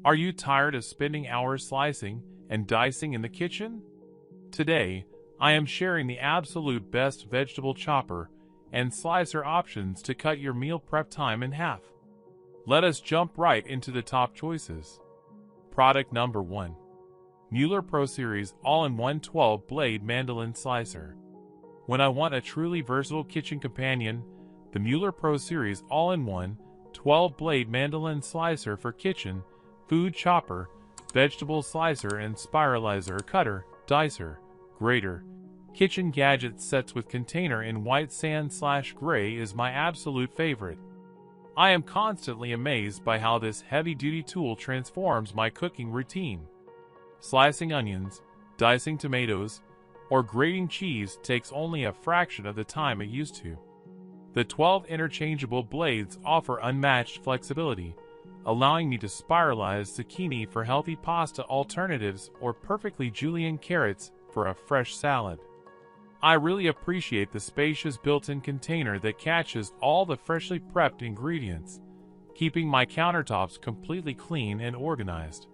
Are you tired of spending hours slicing and dicing in the kitchen? Today, I am sharing the absolute best vegetable chopper and slicer options to cut your meal prep time in half. Let us jump right into the top choices. Product number 1. Mueller Pro Series All-in-One 12-Blade Mandoline Slicer. When I want a truly versatile kitchen companion, the Mueller Pro Series All-in-One 12-Blade Mandoline Slicer for kitchen, food chopper, vegetable slicer and spiralizer cutter, dicer, grater, kitchen gadget sets with container in white sand/gray is my absolute favorite. I am constantly amazed by how this heavy-duty tool transforms my cooking routine. Slicing onions, dicing tomatoes, or grating cheese takes only a fraction of the time it used to. The 12 interchangeable blades offer unmatched flexibility, allowing me to spiralize zucchini for healthy pasta alternatives or perfectly julienne carrots for a fresh salad. I really appreciate the spacious built-in container that catches all the freshly prepped ingredients, keeping my countertops completely clean and organized.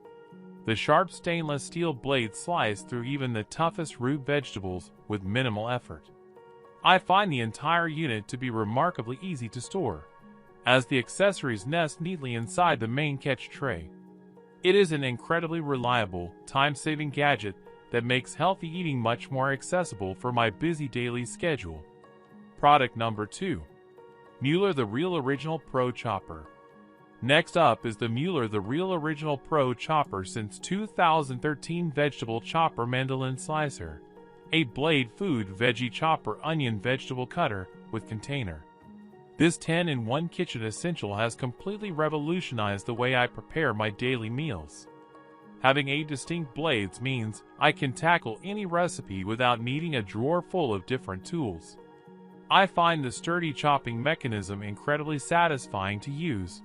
The sharp stainless steel blades slice through even the toughest root vegetables with minimal effort. I find the entire unit to be remarkably easy to store, as the accessories nest neatly inside the main catch tray. It is an incredibly reliable, time-saving gadget that makes healthy eating much more accessible for my busy daily schedule. Product number 2. Mueller The Real Original Pro Chopper. Next up is the Mueller The Real Original Pro Chopper since 2013 Vegetable Chopper Mandoline Slicer, 8-blade food veggie chopper onion vegetable cutter with container. This 10-in-1 kitchen essential has completely revolutionized the way I prepare my daily meals. Having 8 distinct blades means I can tackle any recipe without needing a drawer full of different tools. I find the sturdy chopping mechanism incredibly satisfying to use,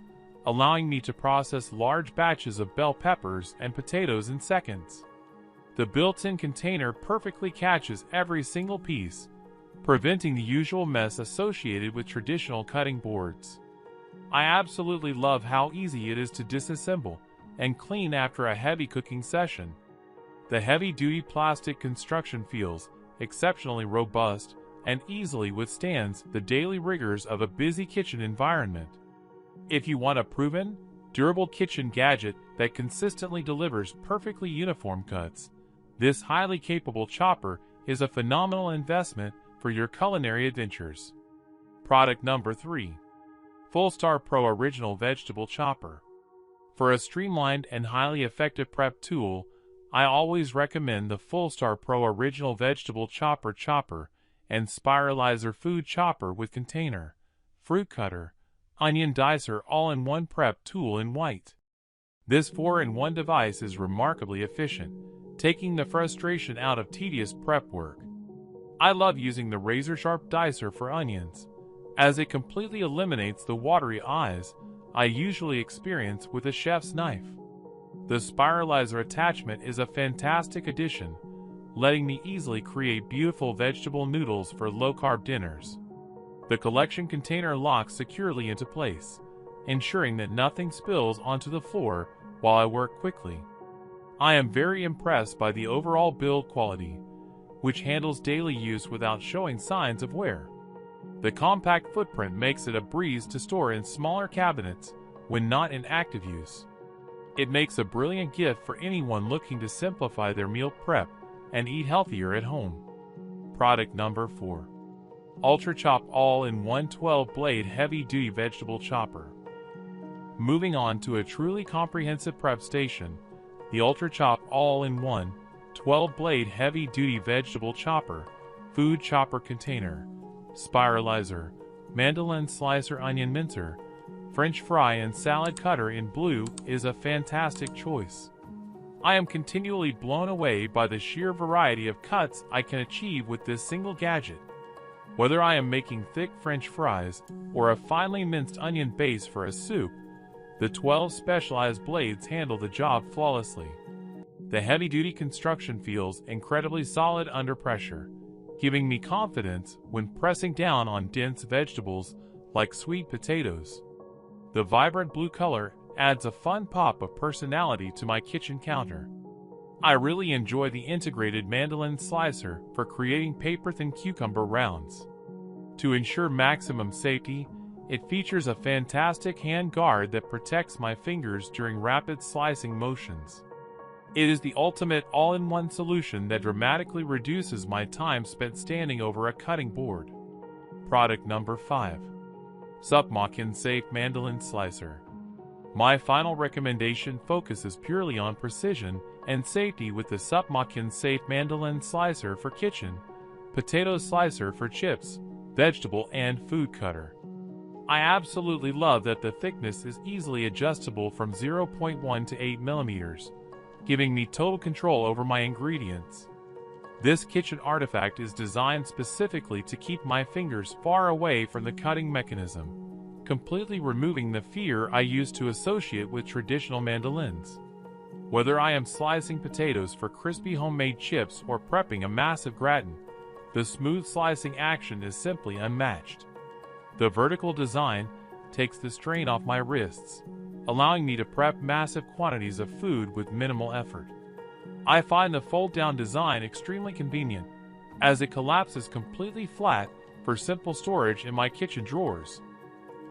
allowing me to process large batches of bell peppers and potatoes in seconds. The built-in container perfectly catches every single piece, preventing the usual mess associated with traditional cutting boards. I absolutely love how easy it is to disassemble and clean after a heavy cooking session. The heavy-duty plastic construction feels exceptionally robust and easily withstands the daily rigors of a busy kitchen environment. If you want a proven, durable kitchen gadget that consistently delivers perfectly uniform cuts, this highly capable chopper is a phenomenal investment for your culinary adventures. Product number 3. Fullstar Pro Original Vegetable Chopper. For a streamlined and highly effective prep tool, I always recommend the Fullstar Pro Original Vegetable Chopper and Spiralizer Food Chopper with container, fruit cutter, onion dicer all-in-one prep tool in white. This 4-in-1 device is remarkably efficient, taking the frustration out of tedious prep work. I love using the razor-sharp dicer for onions, as it completely eliminates the watery eyes I usually experience with a chef's knife. The spiralizer attachment is a fantastic addition, letting me easily create beautiful vegetable noodles for low-carb dinners. The collection container locks securely into place, ensuring that nothing spills onto the floor while I work quickly. I am very impressed by the overall build quality, which handles daily use without showing signs of wear. The compact footprint makes it a breeze to store in smaller cabinets when not in active use. It makes a brilliant gift for anyone looking to simplify their meal prep and eat healthier at home. Product number 4. UltraChop All-in-One 12-Blade Heavy-Duty Vegetable Chopper. Moving on to a truly comprehensive prep station, the UltraChop All-in-One 12-Blade Heavy-Duty Vegetable Chopper, Food Chopper Container, Spiralizer, Mandoline Slicer Onion Mincer, French Fry and Salad Cutter in blue is a fantastic choice. I am continually blown away by the sheer variety of cuts I can achieve with this single gadget. Whether I am making thick French fries or a finely minced onion base for a soup, the 12 specialized blades handle the job flawlessly. The heavy-duty construction feels incredibly solid under pressure, giving me confidence when pressing down on dense vegetables like sweet potatoes. The vibrant blue color adds a fun pop of personality to my kitchen counter. I really enjoy the integrated Mandoline slicer for creating paper-thin cucumber rounds. To ensure maximum safety, it features a fantastic hand guard that protects my fingers during rapid slicing motions. It is the ultimate all-in-one solution that dramatically reduces my time spent standing over a cutting board. Product number 5. SupMaKin Safe Mandoline Slicer. My final recommendation focuses purely on precision and safety with the SupMaKin Safe Mandoline Slicer for kitchen, potato slicer for chips, vegetable and food cutter. I absolutely love that the thickness is easily adjustable from 0.1 to 8 millimeters, giving me total control over my ingredients. This kitchen artifact is designed specifically to keep my fingers far away from the cutting mechanism, completely removing the fear I used to associate with traditional mandolins. Whether I am slicing potatoes for crispy homemade chips or prepping a massive gratin, the smooth slicing action is simply unmatched. The vertical design takes the strain off my wrists, allowing me to prep massive quantities of food with minimal effort. I find the fold-down design extremely convenient, as it collapses completely flat for simple storage in my kitchen drawers.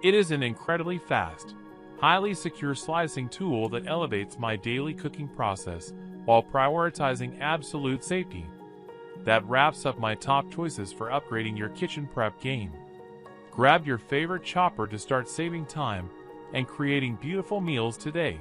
It is an incredibly fast, highly secure slicing tool that elevates my daily cooking process while prioritizing absolute safety. That wraps up my top choices for upgrading your kitchen prep game. Grab your favorite chopper to start saving time and creating beautiful meals today.